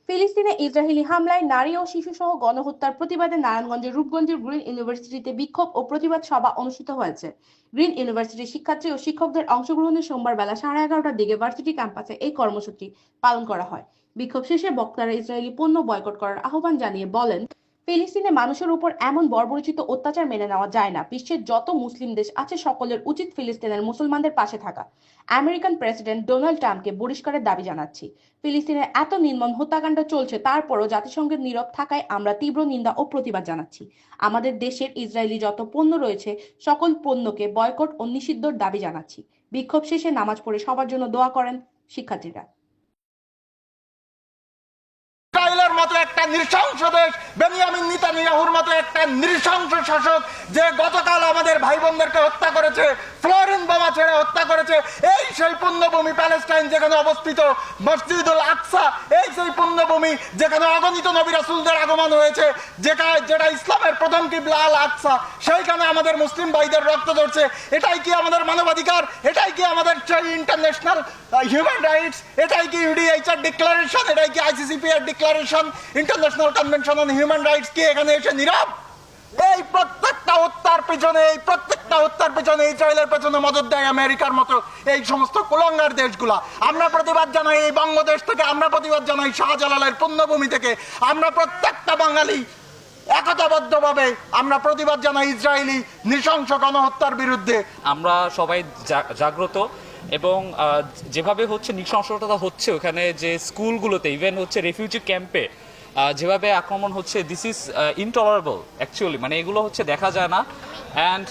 ফিলিস্তিনে ইসরায়েলি হামলায় নারী ও শিশুসহ গণহত্যার প্রতিবাদে নারায়ণগঞ্জের রূপগঞ্জের গ্রিন ইউনিভার্সিটিতে বিক্ষোভ ও প্রতিবাদ সভা অনুষ্ঠিত হয়েছে। গ্রিন ইউনিভার্সিটির শিক্ষার্থী ও শিক্ষকদের অংশগ্রহণে সোমবার বেলা 11:30টার দিকে ভার্সিটি ক্যাম্পাসে এই কর্মসূচি পালন করা হয়। বিক্ষোভ শেষে বক্তারা ইসরায়েলি পণ্য বয়কট করার আহ্বান জানিয়ে বলেন, ফিলিস্তিনে মানুষের উপর এমন বর্বরোচিত অত্যাচার মেনে নেওয়া যায় না। বিশ্বের যত মুসলিম দেশ আছে সকলের উচিত ফিলিস্তিনের মুসলমানদের পাশে থাকা। আমেরিকান প্রেসিডেন্ট ডোনাল্ড ট্রাম্পকে বহিষ্কারের দাবি জানাচ্ছি। ফিলিস্তিনে এত নির্মম হত্যাকাণ্ড চলছে, তারপরও জাতিসংঘের নীরব থাকায় আমরা তীব্র নিন্দা ও প্রতিবাদ জানাচ্ছি। আমাদের দেশের ইসরায়েলি যত পণ্য রয়েছে সকল পণ্যকে বয়কট ও নিষিদ্ধর দাবি জানাচ্ছি। বিক্ষোভ শেষে নামাজ পড়ে সবার জন্য দোয়া করেন শিক্ষার্থীরা। ইসরায়েলের মতো একটা নৃশংস দেশ, বেনিয়ামিন নেতানিয়াহুর মতো একটা নৃশংস শাসক যে গতকাল আমাদের ভাই বোনদেরকে হত্যা করেছে, ফ্লোরিন বোমা ছেড়ে হত্যা করেছে, এই সেই পুণ্যভূমি প্যালেস্টাইন যেখানে অবস্থিত মসজিদুল আকসা, এই সেই পুণ্যভূমি যেখানে অগণিত নবী রাসূলদের আগমন হয়েছে, যেটা ইসলামের প্রথম কিবলা আল আকসা, সেইখানে আমাদের মুসলিম ভাইদের রক্ত ঝরছে। এটাই কি আমাদের মানবাধিকার? এটাই কি আমাদের ইন্টারন্যাশনাল হিউম্যান রাইটস? এটাই কি ইউডিএইচআর ডিক্লারেশন? এটাই কি ICCPR declaration, international convention on human rights কি এখানে এসে নীরব? এই প্রত্যেকটা হত্যার পিছনে ইসরায়েলের পেছনে মদদ দেয় আমেরিকার মতো এই সমস্ত কুলঙ্গার দেশগুলা। আমরা প্রতিবাদ জানাই এই বাংলাদেশ থেকে, আমরা প্রতিবাদ জানাই শাহজালালের পুণ্যভূমি থেকে, আমরা প্রত্যেকটা বাঙালি একতাবদ্ধভাবে আমরা প্রতিবাদ জানাই ইসরায়েলি নৃশংস গণহত্যার বিরুদ্ধে। আমরা সবাই জাগ্রত এবং যেভাবে হচ্ছে নৃশংসতা হচ্ছে ওখানে, যে স্কুলগুলোতে, ইভেন হচ্ছে রেফিউজি ক্যাম্পে যেভাবে আক্রমণ হচ্ছে, দিস ইজ ইনটলারেবল অ্যাকচুয়ালি। মানে এগুলো হচ্ছে দেখা যায় না। অ্যান্ড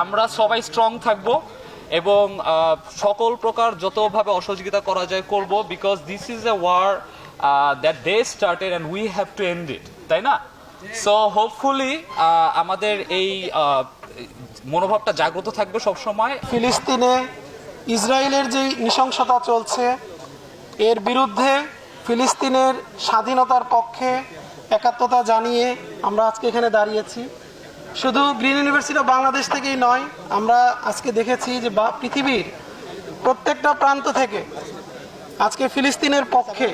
আমরা সবাই স্ট্রং থাকব এবং সকল প্রকার যতভাবে অসহযোগিতা করা যায় করব, because this is a war that they started and we have to end it, তাই না? সো হোপফুলি আমাদের এই মনোভাবটা জাগ্রত থাকবে সবসময়। ফিলিস্তিনে ইসরায়েলের যে নৃশংসতা চলছে এর বিরুদ্ধে, ফিলিস্তিনের স্বাধীনতার পক্ষে একাত্মতা জানিয়ে আমরা আজকে এখানে দাঁড়িয়েছি। শুধু গ্রিন ইউনিভার্সিটি অফ বাংলাদেশ থেকেই নয়, আমরা আজকে দেখেছি যে পৃথিবীর প্রত্যেকটা প্রান্ত থেকে আজকে ফিলিস্তিনের পক্ষে,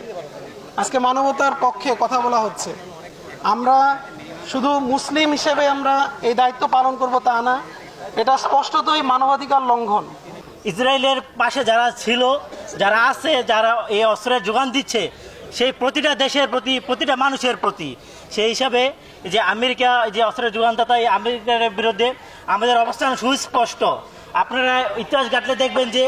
আজকে মানবতার পক্ষে কথা বলা হচ্ছে। আমরা শুধু মুসলিম হিসেবে আমরা এই দায়িত্ব পালন করব তা না, এটা স্পষ্টতই মানবাধিকার লঙ্ঘন। ইসরায়েলের পাশে যারা ছিল, যারা আছে, যারা এই অস্ত্রের যোগান দিচ্ছে, সেই প্রতিটা দেশের প্রতি, প্রতিটা মানুষের প্রতি, সেই হিসাবে যে আমেরিকা যে অস্ত্রের যোগানদাতা, এই আমেরিকার বিরুদ্ধে আমাদের অবস্থান সুস্পষ্ট। আপনারা ইতিহাস ঘাটলে দেখবেন যে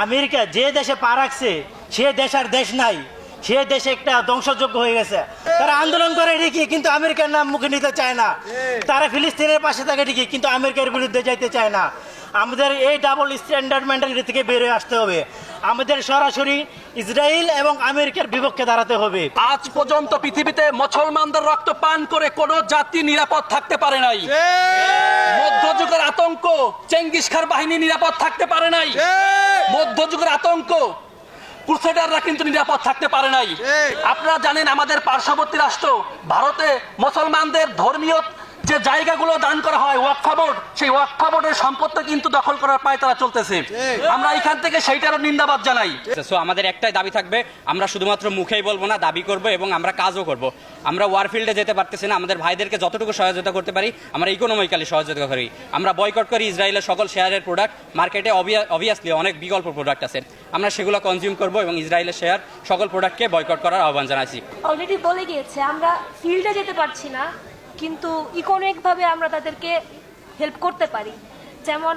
আমেরিকা যে দেশে পা রাখছে সে দেশ আর দেশ নাই, সে দেশে একটা ধ্বংসযোগ্য হয়ে গেছে। তারা আন্দোলন করে ঠিকই, কিন্তু আমেরিকার নাম মুখে নিতে চায় না। তারা ফিলিস্তিনের পাশে থাকে ঠিকই, কিন্তু আমেরিকার বিরুদ্ধে যাইতে চায় না। আমাদের এই ডাবল স্ট্যান্ডার্ড মেন্টালিটি থেকে বের হয়ে আসতে হবে। আমাদের সরাসরি ইসরায়েল এবং আমেরিকার বিপক্ষে দাঁড়াতে হবে। আজ পর্যন্ত পৃথিবীতে মুসলমানদের রক্ত পান করে কোনো জাতি নিরাপদ থাকতে পারে নাই। মধ্যযুগের আতঙ্ক, চেঙ্গিস খান বাহিনী নিরাপদ থাকতে পারে নাই। মধ্যযুগের আতঙ্ক, ক্রুসেডাররা কিন্তু নিরাপদ থাকতে পারে নাই। আপনারা জানেন আমাদের পার্শ্ববর্তী রাষ্ট্র ভারতে মুসলমানদের ধর্মীয় যে জায়গাগুলো দান করা হয় ওয়াকফ বোর্ড, সেই ওয়াকফ বোর্ডের সম্পত্তি কিন্তু দখল করার পায়তারা চলতেছে। আমরা এখান থেকে সেইটারও নিন্দাবাদ জানাই। সো আমাদের একটাই দাবি থাকবে, আমরা শুধুমাত্র মুখেই বলবো না, দাবি করব এবং আমরা কাজও করব। আমরা ওয়ারফিল্ডে যেতে পারতেছি না, আমাদের ভাইদেরকে যতটুকু সহযোগিতা করতে পারি আমরা ইকোনমিক্যালি সহযোগিতা করি। আমরা বয়কট করি ইসরায়েলের সকল শেয়ারের প্রোডাক্ট। মার্কেটে অবভিয়াসলি অনেক বিকল্প প্রোডাক্ট আছে, আমরা সেগুলো কনজিউম করব এবং ইসরায়েলের শেয়ার সকল প্রোডাক্টকে বয়কট করার আহ্বান জানাচ্ছি। অলরেডি বলে গিয়েছে আমরা ফিল্ডে যেতে পারছি না, কিন্তু ইকোনমিকভাবে আমরা তাদেরকে হেল্প করতে পারি। যেমন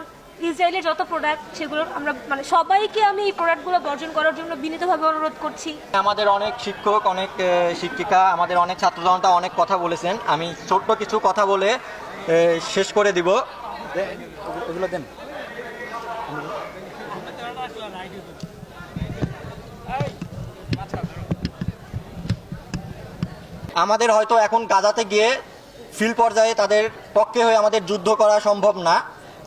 ইসরায়েলের যত প্রোডাক্ট, সেগুলো আমরা মানে সবাইকে আমি এই প্রোডাক্টগুলো বর্জন করার জন্য বিনীতভাবে অনুরোধ করছি। আমাদের অনেক শিক্ষক, অনেক শিক্ষিকা, আমাদের অনেক ছাত্র জনতা অনেক কথা বলেছেন। আমি ছোট্ট কিছু কথা বলে শেষ করে দিব। এগুলো দেন। আমাদের হয়তো এখন গাজাতে গিয়ে ফিল্ড পর্যায়ে তাদের পক্ষে হয়ে আমাদের যুদ্ধ করা সম্ভব না,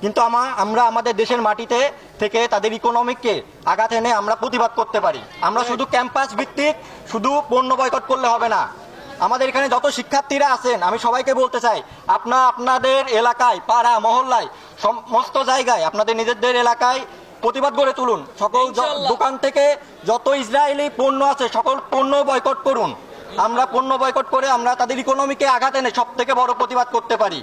কিন্তু আমরা আমাদের দেশের মাটিতে থেকে তাদের ইকোনমিককে আঘাত এনে আমরা প্রতিবাদ করতে পারি। আমরা শুধু ক্যাম্পাস ভিত্তিক শুধু পণ্য বয়কট করলে হবে না। আমাদের এখানে যত শিক্ষার্থীরা আছেন আমি সবাইকে বলতে চাই, আপনাদের এলাকায়, পাড়া মহল্লায়, সমস্ত জায়গায় আপনাদের নিজেদের এলাকায় প্রতিবাদ গড়ে তুলুন। সকল দোকান থেকে যত ইসরায়েলি পণ্য আছে সকল পণ্য বয়কট করুন। আমরা পণ্য বয়কট করে আমরা তাদের ইকোনমিকে আঘাত এনে সব থেকে বড় প্রতিবাদ করতে পারি।